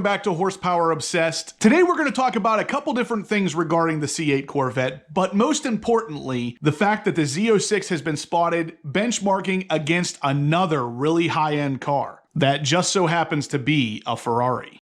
back to Horsepower Obsessed. Today we're going to talk about a couple different things regarding the C8 Corvette, but most importantly, the fact that the Z06 has been spotted benchmarking against another really high-end car that just so happens to be a Ferrari.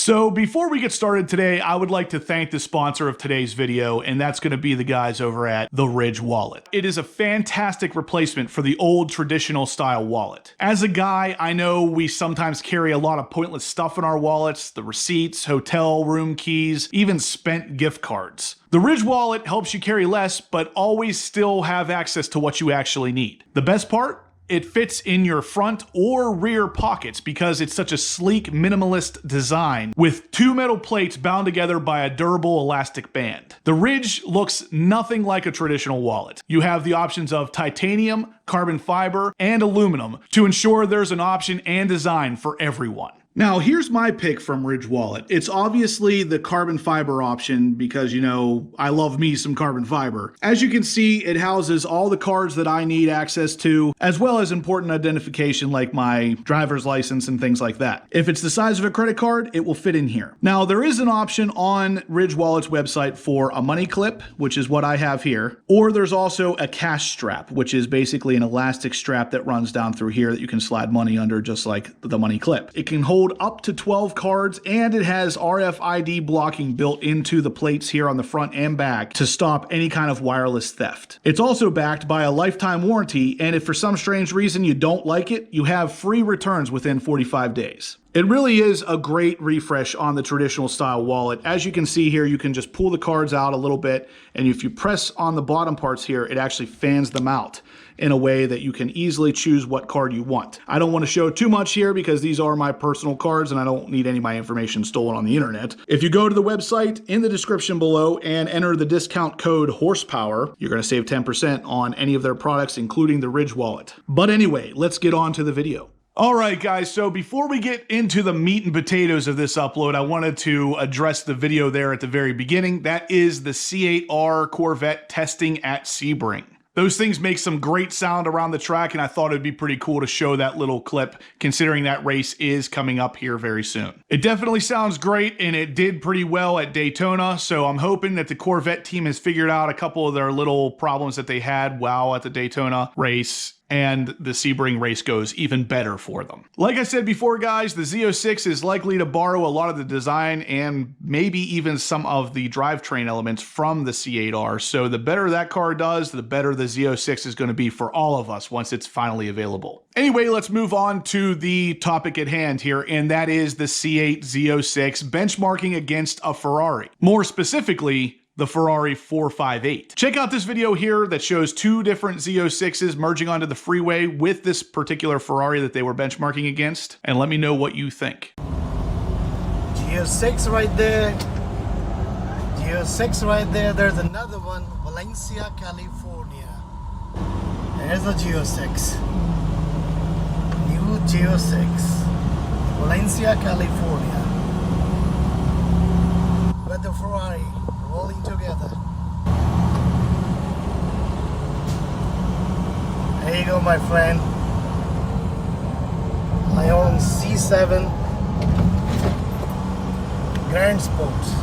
So before we get started today, I would like to thank the sponsor of today's video, and that's going to be the guys over at the Ridge Wallet. It is a fantastic replacement for the old traditional style wallet. As a guy, I know we sometimes carry a lot of pointless stuff in our wallets, the receipts, hotel room keys, even spent gift cards. The Ridge Wallet helps you carry less, but always still have access to what you actually need. The best part? It fits in your front or rear pockets because it's such a sleek, minimalist design with two metal plates bound together by a durable elastic band. The Ridge looks nothing like a traditional wallet. You have the options of titanium, carbon fiber, and aluminum to ensure there's an option and design for everyone. Now, here's my pick from Ridge Wallet. It's obviously the carbon fiber option because, you know, I love me some carbon fiber. As you can see, it houses all the cards that I need access to, as well as important identification like my driver's license and things like that. If it's the size of a credit card, it will fit in here. Now, there is an option on Ridge Wallet's website for a money clip, which is what I have here, or there's also a cash strap, which is basically an elastic strap that runs down through here that you can slide money under just like the money clip. It can hold up to 12 cards, and it has RFID blocking built into the plates here on the front and back to stop any kind of wireless theft. It's also backed by a lifetime warranty, and if for some strange reason you don't like it, you have free returns within 45 days. It really is a great refresh on the traditional style wallet. As you can see here, you can just pull the cards out a little bit, and if you press on the bottom parts here, it actually fans them out in a way that you can easily choose what card you want. I don't want to show too much here because these are my personal cards and I don't need any of my information stolen on the internet. If you go to the website in the description below and enter the discount code HORSEPOWER, you're going to save 10% on any of their products, including the Ridge Wallet. But anyway, let's get on to the video. All right, guys, so before we get into the meat and potatoes of this upload, I wanted to address the video there at the very beginning. That is the C8R Corvette testing at Sebring. Those things make some great sound around the track, and I thought it'd be pretty cool to show that little clip, considering that race is coming up here very soon. It definitely sounds great, and it did pretty well at Daytona, so I'm hoping that the Corvette team has figured out a couple of their little problems that they had while at the Daytona race, and the Sebring race goes even better for them. Like I said before, guys, the Z06 is likely to borrow a lot of the design and maybe even some of the drivetrain elements from the C8R, so the better that car does, the better the Z06 is going to be for all of us once it's finally available. Anyway, let's move on to the topic at hand here, and that is the C8 Z06 benchmarking against a Ferrari. More specifically, the Ferrari 458. Check out this video here that shows two different Z06s merging onto the freeway with this particular Ferrari that they were benchmarking against, and let me know what you think. Z06 right there. Z06 right there. There's another one, Valencia, California. There's a Z06. New Z06. Valencia, California. With the Ferrari rolling together. There you go, my friend. I own C7 Grand Sports.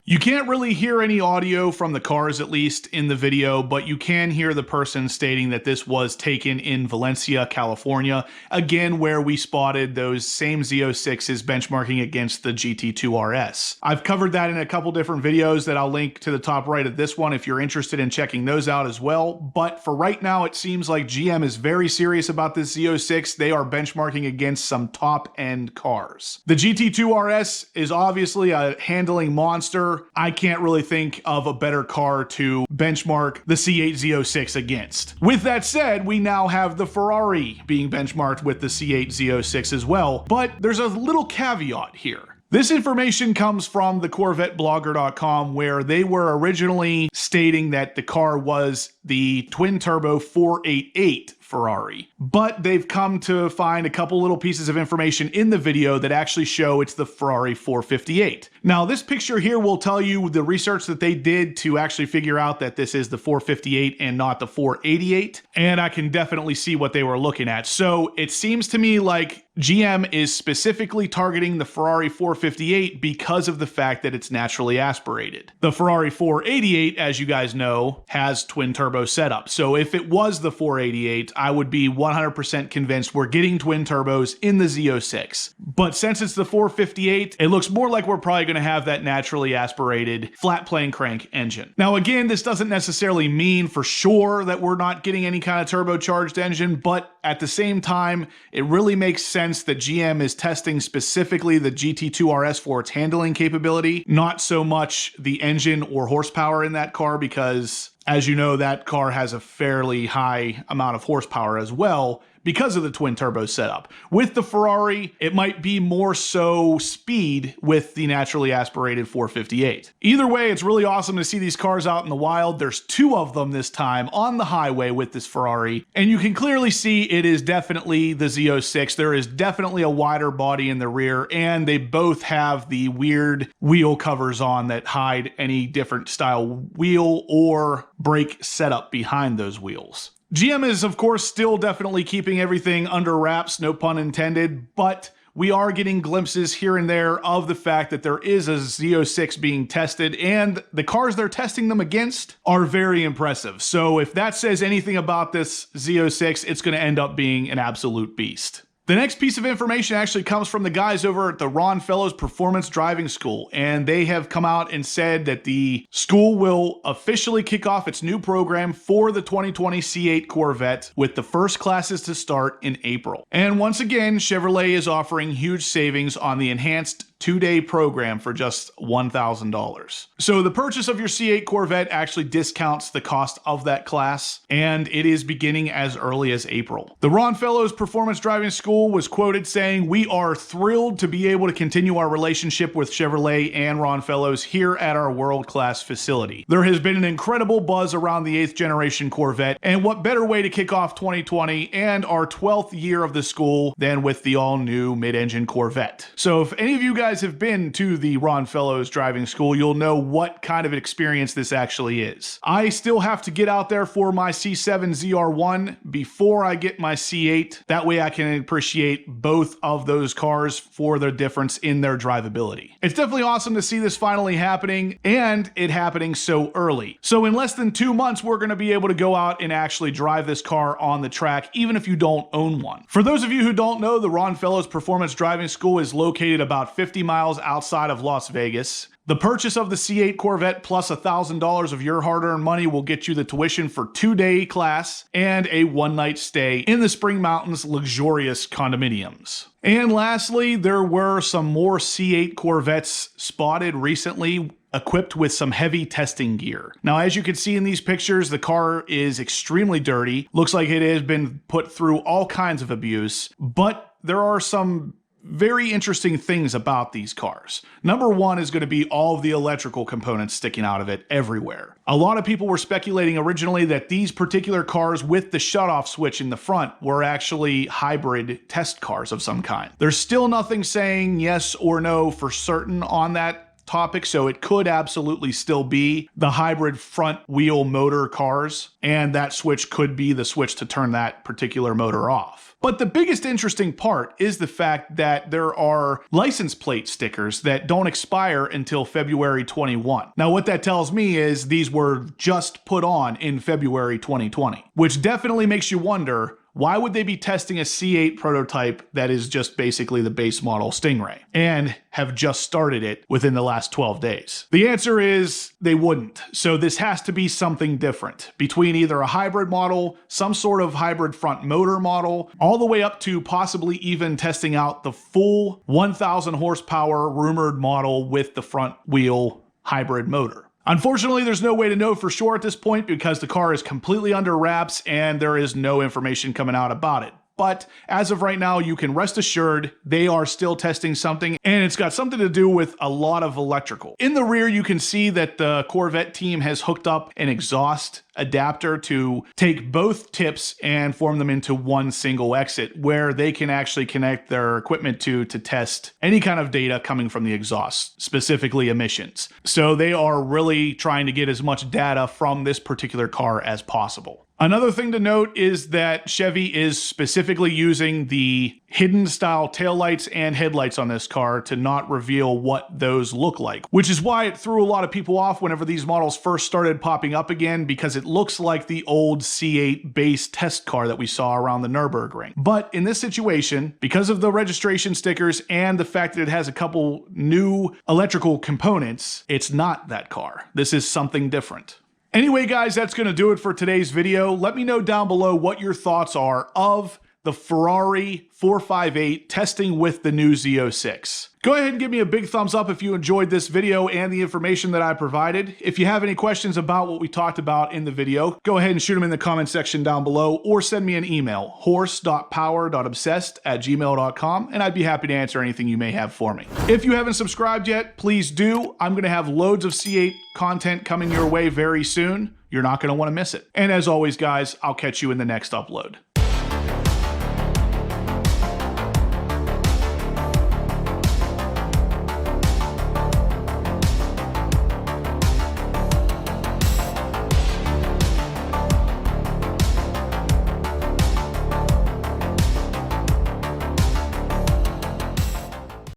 You can't really hear any audio from the cars, at least in the video, but you can hear the person stating that this was taken in Valencia, California, again where we spotted those same Z06s benchmarking against the GT2 RS. I've covered that in a couple different videos that I'll link to the top right of this one if you're interested in checking those out as well, but for right now it seems like GM is very serious about this Z06. They are benchmarking against some top-end cars. The GT2 RS is obviously a handling monster. I can't really think of a better car to benchmark the C8 Z06 against. With that said, we now have the Ferrari being benchmarked with the C8 Z06 as well, but there's a little caveat here. This information comes from the CorvetteBlogger.com, where they were originally stating that the car was the twin-turbo 488 Ferrari. But they've come to find a couple little pieces of information in the video that actually show it's the Ferrari 458. Now, this picture here will tell you the research that they did to actually figure out that this is the 458 and not the 488. And I can definitely see what they were looking at. So it seems to me like GM is specifically targeting the Ferrari 458 because of the fact that it's naturally aspirated. The Ferrari 488, as you guys know, has twin turbo setup. So if it was the 488, I would be 100% convinced we're getting twin turbos in the Z06. But since it's the 458, it looks more like we're probably going to have that naturally aspirated flat plane crank engine. Now again, this doesn't necessarily mean for sure that we're not getting any kind of turbocharged engine, but at the same time, it really makes sense that GM is testing specifically the GT2 RS for its handling capability, not so much the engine or horsepower in that car, because as you know, that car has a fairly high amount of horsepower as well because of the twin turbo setup. With the Ferrari, it might be more so speed with the naturally aspirated 458. Either way, it's really awesome to see these cars out in the wild. There's two of them this time on the highway with this Ferrari, and you can clearly see it is definitely the Z06. There is definitely a wider body in the rear, and they both have the weird wheel covers on that hide any different style wheel or brake setup behind those wheels. GM is, of course, still definitely keeping everything under wraps, no pun intended, but we are getting glimpses here and there of the fact that there is a Z06 being tested, and the cars they're testing them against are very impressive. So if that says anything about this Z06, it's going to end up being an absolute beast. The next piece of information actually comes from the guys over at the Ron Fellows Performance Driving School, and they have come out and said that the school will officially kick off its new program for the 2020 C8 Corvette, with the first classes to start in April. And once again, Chevrolet is offering huge savings on the enhanced two-day program for just $1,000. So the purchase of your C8 Corvette actually discounts the cost of that class, and it is beginning as early as April. The Ron Fellows Performance Driving School was quoted saying, "We are thrilled to be able to continue our relationship with Chevrolet and Ron Fellows here at our world-class facility. There has been an incredible buzz around the 8th generation Corvette, and what better way to kick off 2020 and our 12th year of the school than with the all-new mid-engine Corvette." So if any of you guys have been to the Ron Fellows Driving School, you'll know what kind of experience this actually is. I still have to get out there for my C7 ZR1 before I get my C8. That way I can appreciate both of those cars for their difference in their drivability. It's definitely awesome to see this finally happening, and it happening so early. So in less than 2 months, we're going to be able to go out and actually drive this car on the track, even if you don't own one. For those of you who don't know, the Ron Fellows Performance Driving School is located about 50 miles outside of Las Vegas. The purchase of the C8 Corvette plus $1,000 of your hard-earned money will get you the tuition for 2-day class and a 1-night stay in the Spring Mountains luxurious condominiums. And lastly, there were some more C8 Corvettes spotted recently, equipped with some heavy testing gear. Now, as you can see in these pictures, the car is extremely dirty. Looks like it has been put through all kinds of abuse, but there are some very interesting things about these cars. Number one is going to be all of the electrical components sticking out of it everywhere. A lot of people were speculating originally that these particular cars with the shutoff switch in the front were actually hybrid test cars of some kind. There's still nothing saying yes or no for certain on that topic, so it could absolutely still be the hybrid front wheel motor cars, and that switch could be the switch to turn that particular motor off. But the biggest interesting part is the fact that there are license plate stickers that don't expire until February 21. Now, what that tells me is these were just put on in February 2020, which definitely makes you wonder, why would they be testing a C8 prototype that is just basically the base model Stingray and have just started it within the last 12 days? The answer is they wouldn't. So this has to be something different between either a hybrid model, some sort of hybrid front motor model, all the way up to possibly even testing out the full 1,000 horsepower rumored model with the front wheel hybrid motor. Unfortunately, there's no way to know for sure at this point because the car is completely under wraps and there is no information coming out about it. but as of right now, you can rest assured they are still testing something, and it's got something to do with a lot of electrical. In the rear, you can see that the Corvette team has hooked up an exhaust adapter to take both tips and form them into one single exit where they can actually connect their equipment to test any kind of data coming from the exhaust, specifically emissions. So they are really trying to get as much data from this particular car as possible. Another thing to note is that Chevy is specifically using the hidden style taillights and headlights on this car to not reveal what those look like, which is why it threw a lot of people off whenever these models first started popping up again, because it looks like the old C8 base test car that we saw around the Nürburgring. But in this situation, because of the registration stickers and the fact that it has a couple new electrical components, it's not that car. This is something different. Anyway, guys, that's going to do it for today's video. Let me know down below what your thoughts are of the Ferrari 458 testing with the new Z06. Go ahead and give me a big thumbs up if you enjoyed this video and the information that I provided. If you have any questions about what we talked about in the video, go ahead and shoot them in the comment section down below or send me an email, horse.power.obsessed@gmail.com, and I'd be happy to answer anything you may have for me. If you haven't subscribed yet, please do. I'm going to have loads of C8 content coming your way very soon. You're not going to want to miss it. And as always, guys, I'll catch you in the next upload.